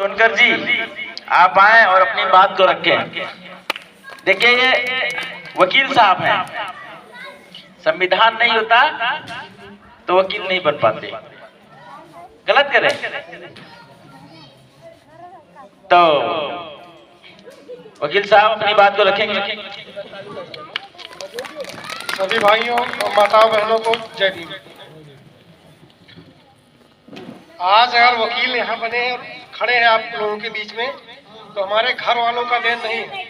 सोनकर जी आप आए और अपनी बात को रखें। देखिए ये वकील साहब हैं, संविधान नहीं होता तो वकील नहीं बन पाते। गलत करें तो वकील साहब अपनी बात को रखेंगे। सभी भाइयों और माताओं बहनों को जय भीम। आज अगर वकील यहाँ बने और खड़े हैं आप लोगों के बीच में तो हमारे घर वालों का देन नहीं है,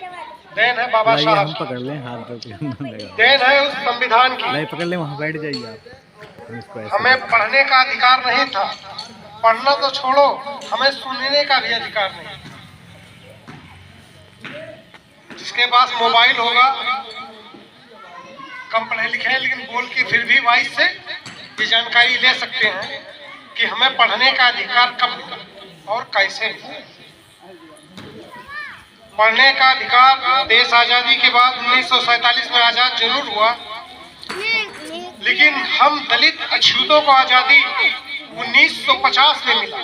देन है बाबा साहब। पकड़ लें हाथ पे, देन है उस संविधान की। नहीं पकड़ लें, वहाँ बैठ जाइए आप। हमें पढ़ने का अधिकार नहीं था, पढ़ना तो छोड़ो, हमें सुनने का भी अधिकार नहीं। जिसके पास मोबाइल होगा, कम पढ़े लिखे हैं लेकिन बोल के फिर भी वाइस से ये जानकारी ले सकते हैं कि हमें पढ़ने का अधिकार कब मिला और कैसे मिला। पढ़ने का अधिकार देश आजादी के बाद 1947 में आजाद जरूर हुआ, लेकिन हम दलित अछूतों को आजादी 1950 में मिला।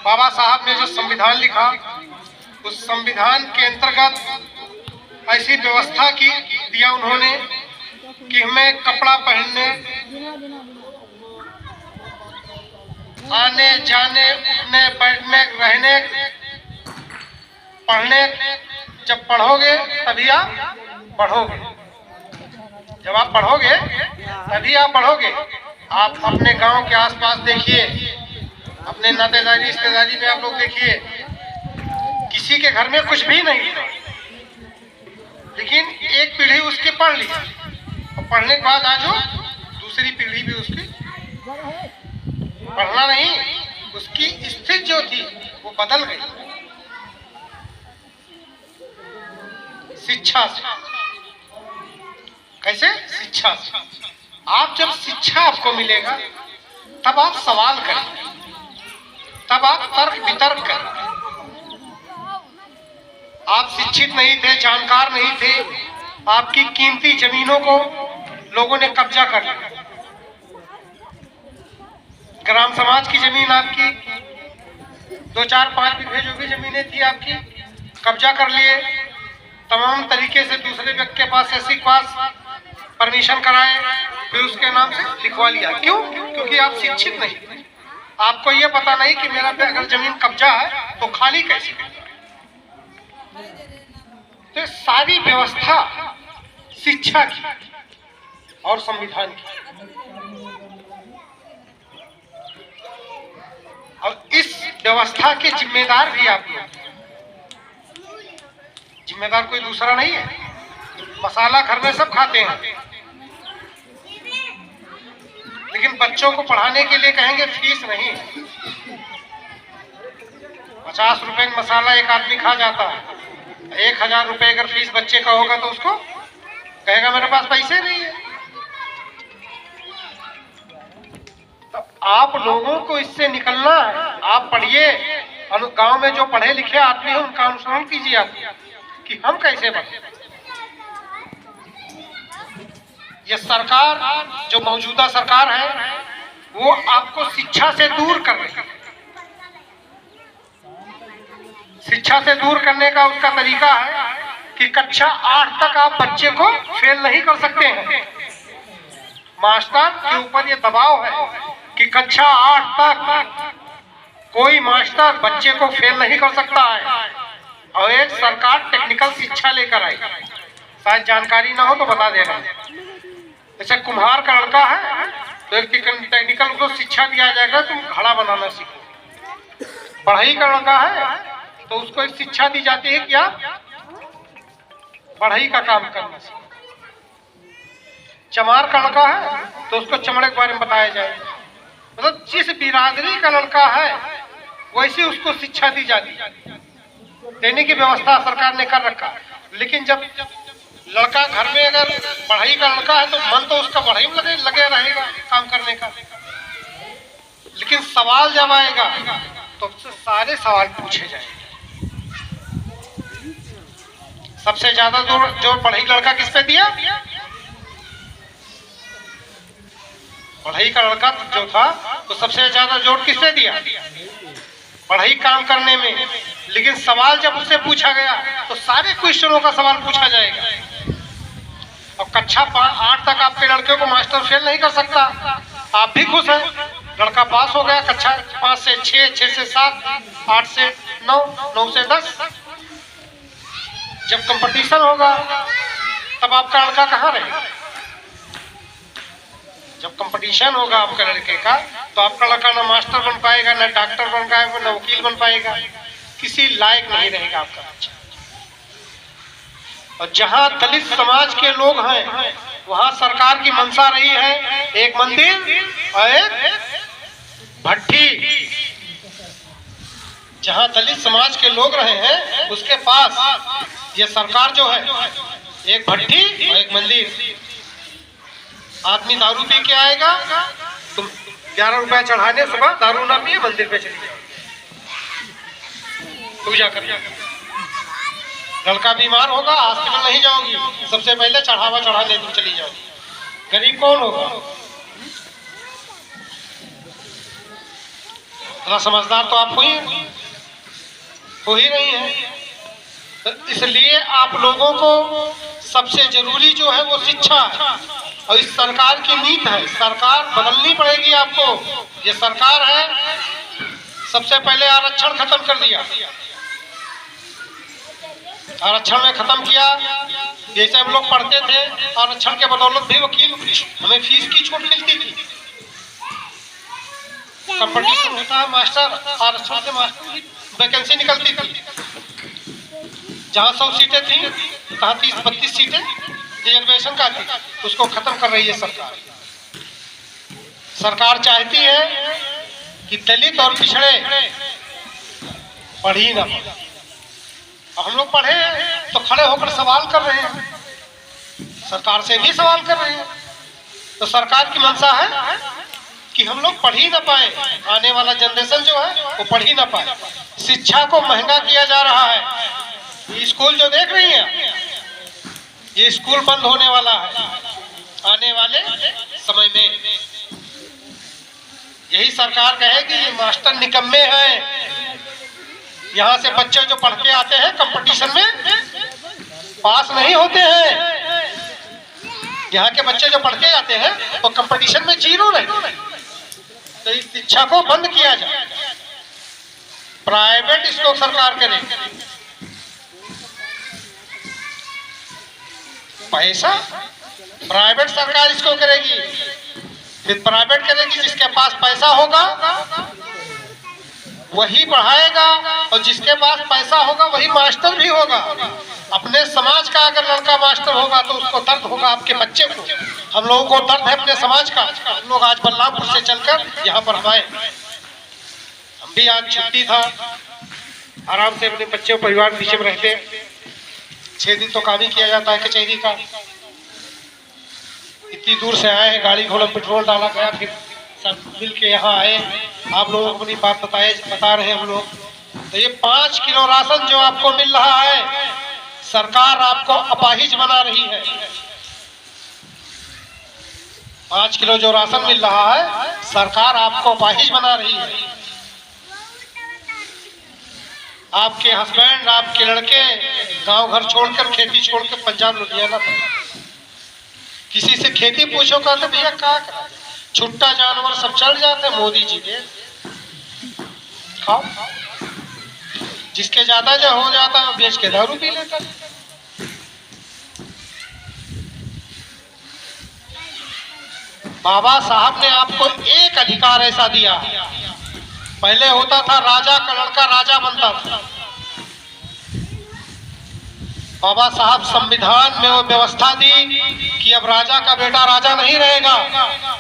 बाबा साहब ने जो संविधान लिखा उस संविधान के अंतर्गत ऐसी व्यवस्था की दिया उन्होंने कि हमें कपड़ा पहनने, आने जाने, उठने बैठने, रहने, पढ़ने, जब पढ़ोगे तभी आप बढ़ोगे। जब आप पढ़ोगे तभी आप बढ़ोगे। आप अपने गांव के आसपास देखिए, अपने नातेदारी रिश्तेदारी में आप लोग देखिए, किसी के घर में कुछ भी नहीं है लेकिन एक पीढ़ी उसकी पढ़ ली और पढ़ने के बाद आज दूसरी पीढ़ी भी उसकी पढ़ना नहीं, उसकी स्थिति जो थी वो बदल गई शिक्षा से। कैसे? शिक्षा से। आप जब शिक्षा आपको मिलेगा तब आप सवाल करेंगे, तब आप तर्क वितर्क करेंगे। आप शिक्षित नहीं थे, जानकार नहीं थे, आपकी कीमती जमीनों को लोगों ने कब्जा कर लिया। ग्राम समाज की जमीन आपकी 2-4-5 बीघे जो भी जमीनें थी आपकी कब्जा कर लिए। तमाम तरीके से दूसरे व्यक्ति के पास, एससी के पास परमिशन कराए, फिर उसके नाम से लिखवा लिया। क्यों? क्योंकि आप शिक्षित नहीं थे। आपको ये पता नहीं कि मेरा अगर जमीन कब्जा है तो खाली कैसे करना है। तो सारी व्यवस्था शिक्षा की और संविधान की, और इस व्यवस्था के जिम्मेदार भी आप लोग। जिम्मेदार कोई दूसरा नहीं है। मसाला घर में सब खाते हैं लेकिन बच्चों को पढ़ाने के लिए कहेंगे फीस नहीं। 50 रुपए का मसाला एक आदमी खा जाता है, 1000 रुपए अगर फीस बच्चे का होगा तो उसको कहेगा मेरे पास पैसे नहीं है। तो आप लोगों को इससे निकलना है। आप पढ़िए, गांव में जो पढ़े लिखे आदमी हैं उनका अनुसरण कीजिए आप कि हम कैसे बढ़े। ये सरकार जो मौजूदा सरकार है वो आपको शिक्षा से दूर कर रही है। शिक्षा से दूर करने का उसका तरीका है कि कक्षा 8 तक आप बच्चे को फेल नहीं कर सकते हैं। मास्टर के ऊपर ये दबाव है कि कक्षा 8 तक कोई मास्टर बच्चे को फेल नहीं कर सकता है। और एक सरकार टेक्निकल शिक्षा लेकर आई, शायद जानकारी ना हो तो बता दे रहा हूं। जैसे कुम्हार का लड़का है तो एक टेक्निकल उसको शिक्षा दिया जाएगा, तुम घड़ा बनाना सीखो। पढ़ाई का लड़का है तो उसको एक शिक्षा दी जाती है कि आप पढ़ाई का काम करना सीखो। चमार का लड़का है तो उसको चमड़े के बारे में बताया जाएगा। मतलब जिस बिरादरी का लड़का है वैसे उसको शिक्षा दी जाती है, देने की व्यवस्था सरकार ने कर रखा। लेकिन जब लड़का घर में अगर पढ़ाई का लड़का है तो मन तो उसका पढ़ाई में लगे रहेगा काम करने का, लेकिन सवाल जब आएगा तो उससे सारे सवाल पूछे जाएंगे। सबसे ज्यादा जोर पढ़ाई लड़का किस पे दिया? पढ़ाई का लड़का जो था तो सबसे ज्यादा जोर किसने दिया? बढ़ई काम करने में। लेकिन सवाल जब उससे पूछा गया तो सारे क्वेश्चनों का सवाल पूछा जाएगा। अब कक्षा 8 तक आपके लड़के को मास्टर फेल नहीं कर सकता। आप भी खुश हैं, लड़का पास हो गया कक्षा 5 से 6, 6 से 7, 8 से 9, 9 से 10। जब कंपटीशन होगा तब आपका लड़का कहाँ रहेगा? जब कंपटीशन होगा आपके लड़के का तो आपका लड़का ना मास्टर बन पाएगा, ना डॉक्टर बन पाएगा, ना वकील बन पाएगा, किसी लायक नहीं रहेगा आपका बच्चा। और जहां दलित समाज के लोग हैं वहां सरकार की मंशा रही है एक मंदिर और एक भट्ठी। जहां दलित समाज के लोग रहे हैं उसके पास ये सरकार जो है एक भट्ठी और एक मंदिर। आदमी दारू पी के आएगा, तुम 11 रुपया चढ़ाने सुबह दारू ना पिए मंदिर पे चली जाओ पूजा कर। लड़का बीमार होगा, हॉस्पिटल नहीं जाओगी, सबसे पहले चढ़ावा चढ़ाने तुम चली जाओगी। गरीब कौन होगा? थोड़ा समझदार तो आप हो ही नहीं है। तो इसलिए आप लोगों को सबसे जरूरी जो है वो शिक्षा है। और इस सरकार की नीति है, सरकार बदलनी पड़ेगी आपको। ये सरकार है, सबसे पहले आरक्षण खत्म कर दिया, आरक्षण में खत्म किया। जैसे हम लोग पढ़ते थे आरक्षण के बदौलत भी वकील हमें फीस की छूट मिलती थी। कंपटीशन होता है मास्टर, आरक्षण से मास्टर की वैकेंसी निकलती थी। जहाँ 100 सीटें थी कहाँ 30-32 सीटें रिजर्वेशन का थी, उसको खत्म कर रही है सरकार। सरकार चाहती है कि दलित और पिछड़े पढ़ ही ना पाए। हम लोग पढ़े तो खड़े होकर सवाल कर रहे हैं, सरकार से भी सवाल कर रहे हैं। तो सरकार की मंशा है कि हम लोग पढ़ ही ना पाए, आने वाला जनरेशन जो है वो पढ़ ही ना पाए। शिक्षा को महंगा किया जा रहा है। ये स्कूल जो देख रही हैं, ये स्कूल बंद होने वाला है आने वाले समय में। यही सरकार कहेगी ये मास्टर निकम्मे हैं। यहाँ से बच्चे जो पढ़ के आते हैं कंपटीशन में पास नहीं होते हैं। यहाँ के बच्चे जो पढ़ के आते हैं वो कंपटीशन में 0 रहते हैं। तो इस शिक्षा को बंद किया जाए, प्राइवेट इसको सरकार करे। पैसा प्राइवेट सरकार इसको करेगी, फिर प्राइवेट करेगी। जिसके पास पैसा होगा वही पढ़ाएगा और जिसके पास पैसा होगा वही मास्टर भी होगा। अपने समाज का अगर लड़का मास्टर होगा तो उसको दर्द होगा आपके बच्चे को। हम लोगों को दर्द है अपने समाज का। हम लोग आज बलरामपुर से चलकर यहाँ पर हम आए। हम भी आज छुट्टी था, आराम से अपने बच्चे परिवार के पीछे में रहते। 6 दिन तो काम ही किया जाता है कचहरी का। इतनी दूर से आए हैं, गाड़ी घोड़ा पेट्रोल डाला गया, फिर सब मिल के यहाँ आए। आप लोगों को अपनी बात बता रहे हैं हम लोग। तो ये 5 किलो राशन जो आपको मिल रहा है, सरकार आपको अपाहिज बना रही है। 5 किलो जो राशन मिल रहा है सरकार आपको अपाहिज बना रही है। आपके हस्बैंड, आपके लड़के गांव घर छोड़कर, खेती छोड़कर पंजाब लुधियाना था। किसी से खेती पूछो कहते भैया क्या करा, छुट्टा जानवर सब चल जाते मोदी जी के। खाओ, जिसके ज्यादा जो हो जाता है बेच के दारू पी लेता। बाबा साहब ने आपको एक अधिकार ऐसा दिया। पहले होता था राजा का लड़का राजा बनता था। बाबा साहब संविधान में वो व्यवस्था दी कि अब राजा का बेटा राजा नहीं रहेगा,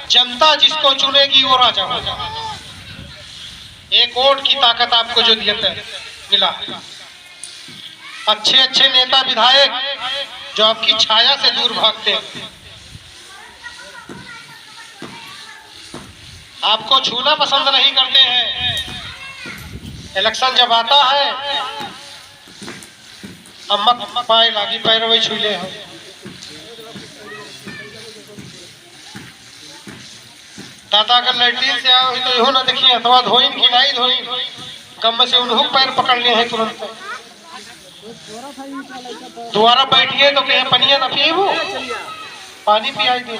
जनता जिसको चुनेगी वो राजा होगा। एक वोट की ताकत आपको जो मिला। अच्छे अच्छे नेता विधायक जो आपकी छाया से दूर भागते हैं, आपको छूना पसंद नहीं करते हैं। इलेक्शन जब आता है अम्मा पाए लागी पैरवे छूले हम। दादा अगर लैट्रिन से आओ तो इहो ना देखिए अथवा धोइन कि नहीं धोइन, गम से उन्होंने पैर पकड़ लिए हैं तुरंत। दोबारा बैठिए तो कहे पनिया ना पिए, वो पानी पियाई दे।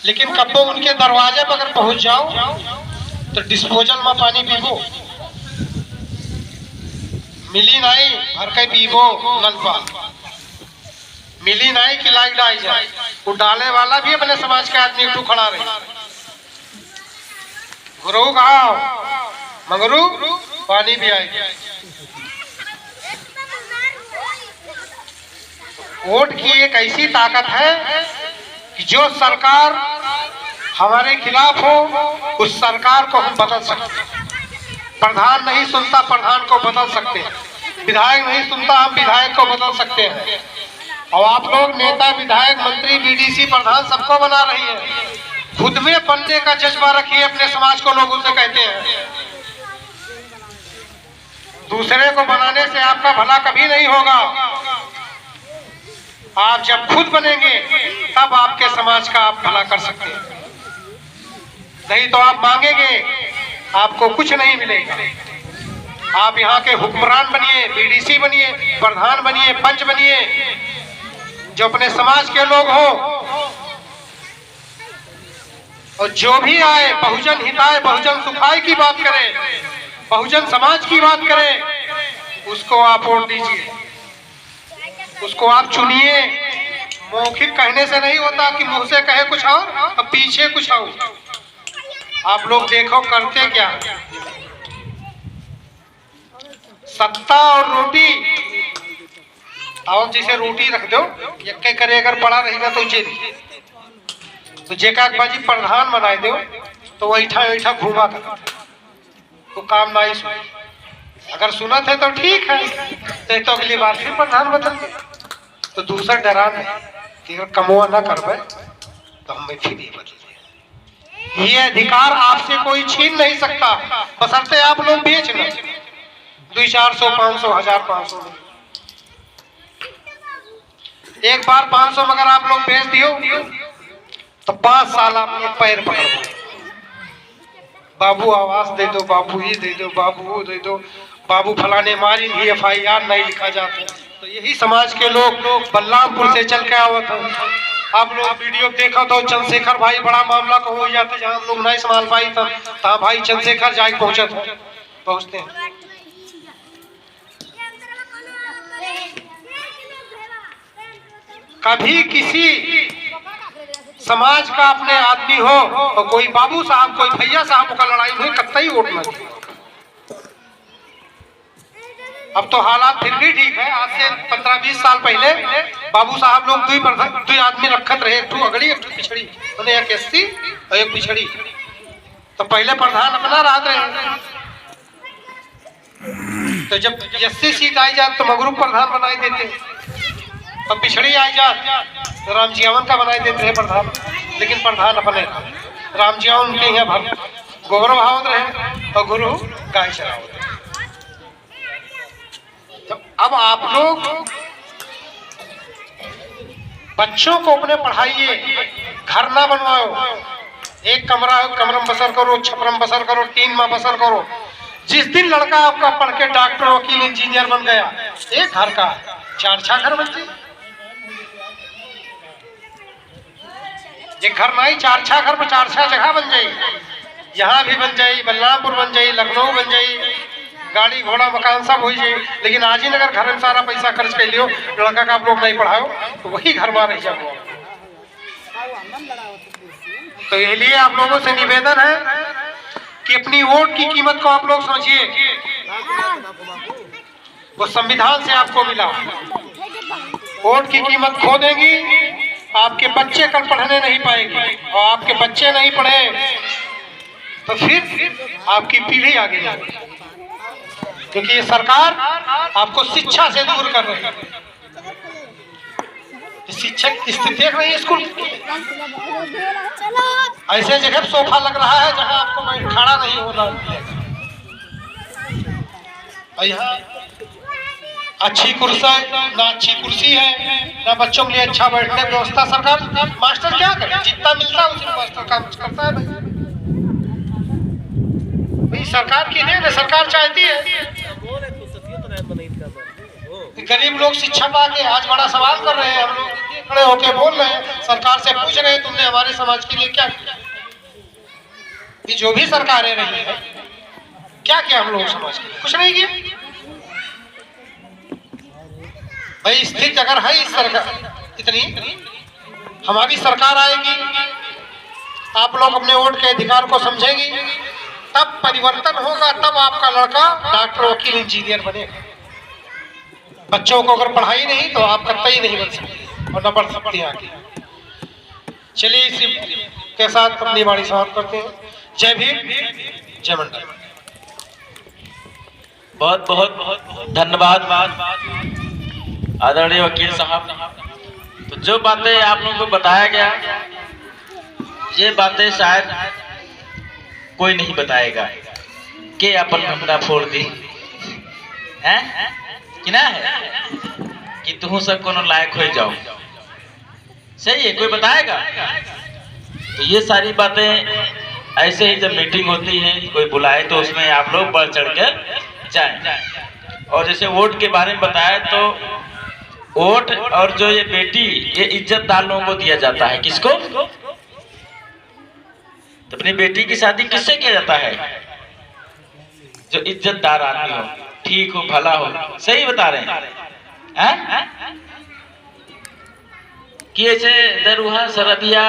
लेकिन कब उनके दरवाजे पर अगर पहुंच जाओ तो डिस्पोजल में पानी पीबो, मिली नहीं भर के पीबो नलपा, मिली नहीं कि लाइट आई जाए। वो डाले वाला भी अपने समाज के आदमी उठू खड़ा रहे, गुरु कहा मगरू पानी भी आएगी। वोट की एक ऐसी ताकत है कि जो सरकार हमारे खिलाफ हो उस सरकार को हम बदल सकते हैं। प्रधान नहीं सुनता प्रधान को बदल सकते हैं, विधायक नहीं सुनता हम विधायक को बदल सकते हैं। और आप लोग नेता विधायक मंत्री बीडीसी प्रधान सबको बना रही है, खुद में बनने का जज्बा रखिए। अपने समाज को लोग उसे कहते हैं, दूसरे को बनाने से आपका भला कभी नहीं होगा। आप जब खुद बनेंगे तब आपके समाज का आप भला कर सकते हैं, नहीं तो आप मांगेंगे आपको कुछ नहीं मिलेगा। आप यहाँ के हुक्मरान बनिए, बीडीसी बनिए, प्रधान बनिए, पंच बनिए, जो अपने समाज के लोग हो, और जो भी आए बहुजन हिताय बहुजन सुखाय की बात करे, बहुजन समाज की बात करे, उसको आप वोट दीजिए, उसको आप चुनिए। मौखिक कहने से नहीं होता कि मुंह से कहे कुछ और पीछे कुछ और। आप लोग देखो करते क्या, सत्ता और रोटी, और जैसे रोटी रख दो यक्के करे अगर पड़ा रहेगा तो जेका बाजी प्रधान बनाए दो तो वो ऐठा ऐठा घूमा था तो काम ना ही सुन। अगर सुनत है तो ठीक है, तो अगली बार फिर प्रधान बदल दे। तो दूसरा डरान है कि अगर कमवा ना करवे तो हमें फिर ही बदल। ये अधिकार आपसे कोई छीन नहीं सकता, बशर्ते आप लोग बेच ना 200, 400, 500, 1000, 500 में। एक बार 500 मगर आप लोग बेच दियो तो 5 साल आप एक पैर पकड़ो, बाबू आवाज दे दो, बाबू ये दे दो, बाबू वो दे दो, बाबू फलाने मारी नहीं, FIR नहीं लिखा जाता। तो यही समाज के लोग बलरामपुर से चल के आवत हैं। आप लोग वीडियो देखा तो चंद्रशेखर भाई बड़ा मामला को हो जाते, जहाँ हम लोग नहीं संभाल पाई था भाई चंद्रशेखर जाके पहुंचते हैं। कभी किसी समाज का अपने आदमी हो तो कोई बाबू साहब कोई भैया साहब का लड़ाई हुई कतई वोट न दे। अब तो हालात फिर भी ठीक है, आज से 15-20 साल पहले बाबू साहब लोग दो आदमी रखत रहे, एक अगड़ी एक पिछड़ी, एक SC और एक पिछड़ी। तो पहले प्रधान अपना राहत रहे, तो जब SC सीट आई जात तो मगरू प्रधान बनाई देते, तो पिछड़ी आई जात तो रामजियावन का बनाई देते हैं प्रधान। लेकिन प्रधान अपने रामजियावन उनके यहाँ गोबर भावत रहे और गुरु गाय चरावत। तो अब आप लोग बच्चों को अपने पढ़ाइए, घर ना बनवाओ, एक कमरा हो कमरे में बसर करो, छपरम बसर करो, टीन में बसर करो। जिस दिन लड़का आपका पढ़ के डॉक्टर वकील इंजीनियर बन गया, एक घर का 4-6 घर बन जाए। एक घर नहीं 4-6 घर पर 4-6 जगह बन जाए, यहाँ भी बन जाए, बलरामपुर बन जाए, लखनऊ बन जाए, गाड़ी घोड़ा मकान सब हो जाए। लेकिन आज ही अगर घर में सारा पैसा खर्च कर लियो, लड़का का आप लोग नहीं पढ़ाओ तो वही घर में रह जाओ। तो इसलिए आप लोगों से निवेदन है कि अपनी वोट की कीमत को आप लोग समझिए, वो संविधान से आपको मिला। वोट की कीमत खो देंगी, आपके बच्चे कल पढ़ने नहीं पाएंगे, और आपके बच्चे नहीं पढ़े तो फिर आपकी पीढ़ी आगे जाएगी। क्योंकि ये सरकार आपको शिक्षा से दूर कर रही है। शिक्षक स्थिति देख रही है स्कूल, ऐसे जगह सोफा लग रहा है जहां आपको खड़ा नहीं होना। और यहाँ अच्छी कुर्सी ना अच्छी कुर्सी है ना बच्चों के लिए अच्छा बैठने की व्यवस्था। सरकार मास्टर क्या करे, जितना मिलता है उसी मास्टर काम करता है भाई। सरकार की देन है, सरकार चाहती है कि गरीब लोग शिक्षा पाके। आज बड़ा सवाल कर रहे हैं हम लोग, खड़े होके बोल रहे हैं, सरकार से पूछ रहे हैं तुमने हमारे समाज के लिए क्या किया। ये जो भी सरकारें रही है क्या किया हम लोग समाज के लिए? कुछ नहीं किया भाई। स्थिति अगर है इस सरकार इतनी, हमारी सरकार आएगी, आप लोग अपने वोट के अधिकार को समझेंगे, तब परिवर्तन होगा, तब आपका लड़का डॉक्टर, वकील, इंजीनियर बनेगा। बच्चों को अगर पढ़ाई नहीं तो आप कतई नहीं बन सकते और न बढ़ सकते आगे। चलिए इसी के साथ अपनी बाणी समाप्त करते हैं। जय भीम, जय मंडल। बहुत बहुत धन्यवाद आदरणीय वकील साहब। तो जो बातें आप लोगों को बताया गया, ये बातें शायद कोई नहीं बताएगा कि अपन घंटा फोड़ दी हैं कि ना है कि तुम सब कोनो लायक हो जाओ। सही है, कोई बताएगा? तो ये सारी बातें ऐसे ही जब मीटिंग होती है, कोई बुलाए तो उसमें आप लोग बढ़ चढ़ कर जाए। और जैसे वोट के बारे में बताया, तो वोट और जो ये बेटी, ये इज्जतदार लोगों को दिया जाता है। किसको? तो अपनी बेटी की शादी किससे किया जाता है? जो इज्जतदार आदमी हो, ठीक हो, भला हो। सही बता रहे हैं? कि ऐसे दरुहा, सरदिया,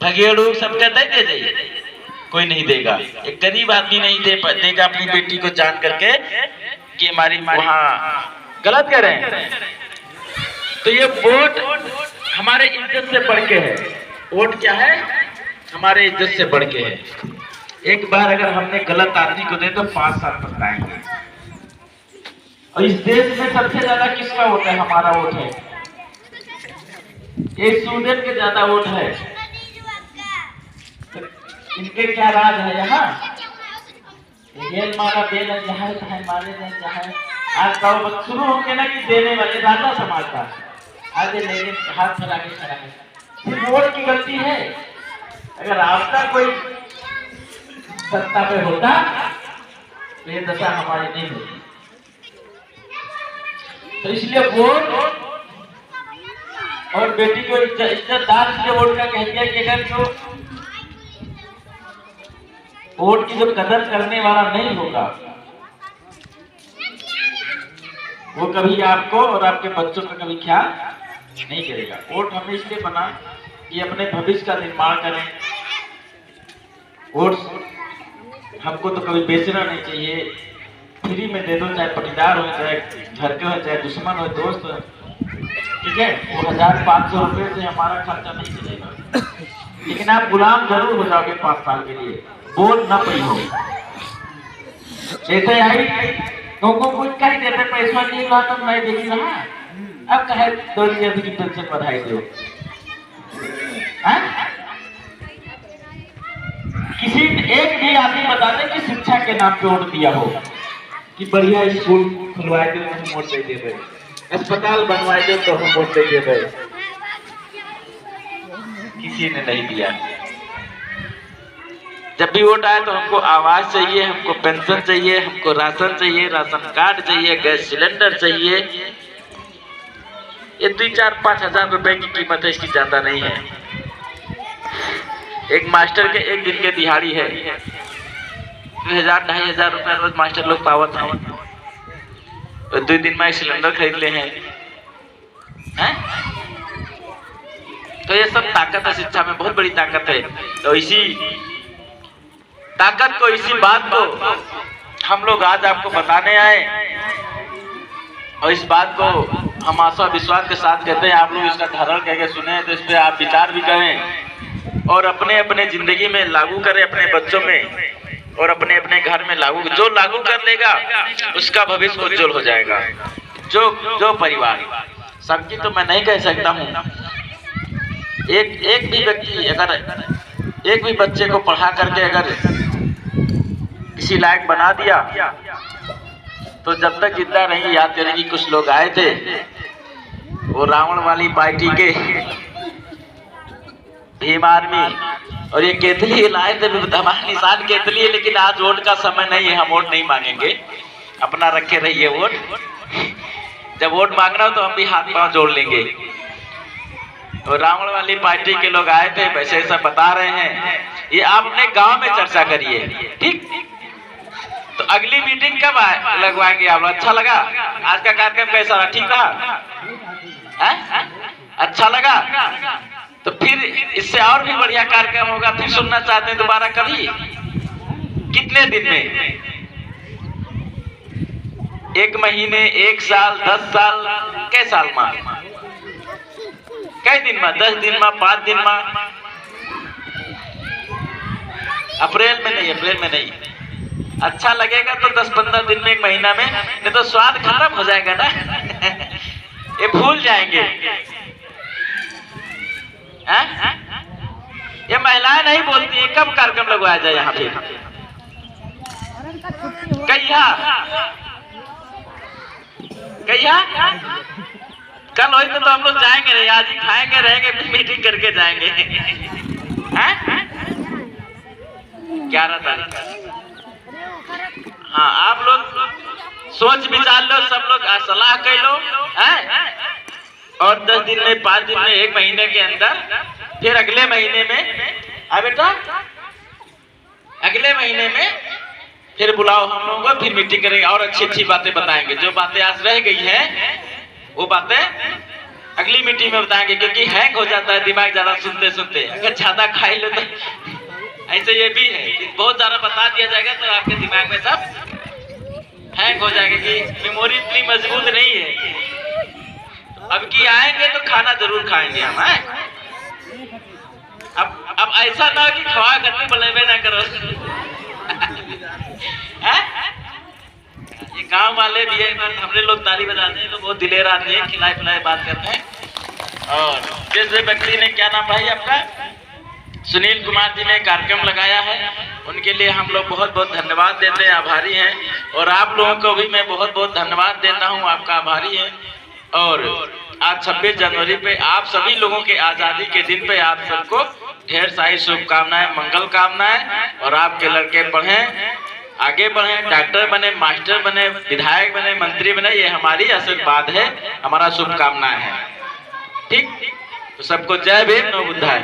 भगेड़ू सब कहते दे जाइए, कोई नहीं देगा। एक गरीब आदमी नहीं देगा अपनी बेटी को जान करके कि हमारी वहाँ गलत कह रहे हैं। तो ये वोट हमारे इज्जत से बढ़ के है। वोट क्या है? हमारे इज्जत से बढ़ के है। एक बार अगर हमने गलत आदमी को दे तो 5 साल पछताएंगे। और इस देश में सबसे ज्यादा किसका वोट है? हमारा वोट है। एक स्टूडेंट के ज्यादा वोट है। इनके क्या राज है यहाँ? गेल मारा बेल जहाँ चाहे मारे जहाँ। आज का शुरू होंगे ना कि देने वाले ज्यादा समाजता, आगे लेने हाथ फैला के खड़ा है। सिर्फ वोट की गलती है। अगर आपका कोई सत्ता पे होता तो ये दशा हमारी नहीं होती। तो इसलिए वोट और बेटी को इज्जतदार इसलिए वोट का कह दिया कि अगर जो वोट की जो कदर करने वाला नहीं होगा, वो कभी आपको और आपके बच्चों का कभी ख्याल नहीं करेगा। वोट हमें इसलिए बना कि अपने भविष्य का निर्माण करें। वोट हमको तो कभी बेचना नहीं चाहिए, फ्री में दे दो, चाहे पटीदार हो, चाहे घर के हो, चाहे दुश्मन हो, दोस्त हो, ठीक है। वो 1500 रुपये से हमारा खर्चा नहीं चलेगा। लेकिन आप गुलाम जरूर हो जाओगे 5 साल के लिए, बोल ना पई हो। ऐसे आई तुमको कुछ कहीं देते, पैसा नहीं रहा तो मैं देखी रहा। अब कहे 2 की पेंशन बढ़ाई दो। किसी एक भी आदमी बता दे कि शिक्षा के नाम पे वोट दिया हो, कि बढ़िया स्कूल खुलवाए दो तो हम वोट दे देंगे, अस्पताल बनवाए दो तो हम वोट दे देंगे। किसी ने नहीं दिया। जब भी वोट आए तो हमको आवास चाहिए, हमको पेंशन चाहिए, हमको राशन चाहिए, राशन कार्ड चाहिए, गैस सिलेंडर चाहिए। ये 2-4-5 हजार रुपए की कीमत है, इसकी ज्यादा नहीं है। एक मास्टर के एक दिन के दिहाड़ी है 2000-2500 रुपया रोज मास्टर लोग पावत है। तो 2 दिन में सिलेंडर खरीद ले हैं। तो ये सब ताकत है, शिक्षा में बहुत बड़ी ताकत है। तो इसी ताकत को, इसी बात को हम लोग आज आपको बताने आए। और इस बात को हम आशा विश्वास के साथ कहते हैं आप लोग इसका धारण करके सुने, तो इस पर आप विचार भी करें और अपने अपने जिंदगी में लागू करें, अपने बच्चों में और अपने अपने घर में लागू। जो लागू कर लेगा उसका भविष्य उज्जवल हो जाएगा। जो परिवार, सबकी तो मैं नहीं कह सकता हूँ। एक भी व्यक्ति अगर एक भी बच्चे को पढ़ा करके अगर किसी लायक बना दिया तो जब तक जिंदा रही याद करेगी। कुछ लोग आए थे, वो रावण वाली पार्टी के भीम आर्मी और ये केतली लाए थे, हमारा निशान केतली है, लेकिन आज वोट का समय नहीं है, हम वोट नहीं मांगेंगे, अपना रखे रहिए वोट। जब वोट मांगना हो तो हम भी हाथ पांव जोड़ लेंगे। और रावण वाली पार्टी के लोग आए थे, वैसे ऐसा बता रहे हैं, ये आप अपने गांव में चर्चा करिए, ठीक। तो अगली मीटिंग कब लगवाएंगे आप? अच्छा लगा आज का कार्यक्रम? कैसा रहा? ठीक रहा? अच्छा लगा? तो फिर इससे और भी बढ़िया कार्यक्रम होगा, फिर सुनना चाहते हैं दोबारा कभी? कितने दिन में? 1 महीने, 1 साल, 10 साल, कै साल में, कै दिन में, 10 दिन में, 5 दिन में? अप्रैल में नहीं, अप्रैल में नहीं। अच्छा लगेगा तो 10-15 दिन में, 1 महीना में, नहीं तो स्वाद खत्म हो जाएगा ना। ये भूल जाएंगे। ये महिलाएं नहीं बोलती है, कब कार्यक्रम लगवाया जाए यहाँ पे? कहिया कल हो तो हम लोग जाएंगे नहीं, आज ही खाएंगे, रहेंगे, मीटिंग करके जाएंगे। 11 तारीख। हाँ, आप लोग सोच विचार लो, सब लोग सलाह कर लो, और 10 दिन में, 5 दिन में, 1 महीने के अंदर, फिर अगले महीने में, बेटा अगले महीने में फिर बुलाओ हम लोगों को, फिर मीटिंग करेंगे और अच्छी बातें बताएंगे। जो बातें आज रह गई हैं वो बातें अगली मीटिंग में बताएंगे, क्योंकि हैंग हो जाता है दिमाग ज्यादा सुनते सुनते। अगर ज्यादा खाई लो तो ऐसे ये भी है कि बहुत ज्यादा बता दिया जाएगा तो आपके दिमाग में सब हैंग हो जाएगा, कि मेमोरी इतनी मजबूत नहीं है। अब की आएंगे तो खाना जरूर खाएंगे हम, अब ऐसा ना कि खवा करके बुलावे ना करो। ये गांव वाले भी है, हमने लोग ताली बजाते हैं तो बहुत दिलेर आते हैं, खिलाए पिलाए बात करते हैं। और जिस व्यक्ति ने, क्या नाम भाई आपका? सुनील कुमार जी ने कार्यक्रम लगाया है, उनके लिए हम लोग बहुत बहुत धन्यवाद देते हैं, आभारी हैं। और आप लोगों को भी मैं बहुत बहुत धन्यवाद देता हूं, आपका आभारी है। और आज 26 जनवरी पे आप सभी लोगों के आज़ादी के दिन पे आप सबको ढेर सारी शुभकामनाएं, मंगल कामनाएं। और आपके लड़के पढ़ें, आगे बढ़ें, डॉक्टर बने, मास्टर बने, विधायक बने, मंत्री बने, ये हमारी आशीर्वाद है, हमारा शुभकामनाएं है, ठीक। तो सबको जय भीम, नमो बुद्धाय।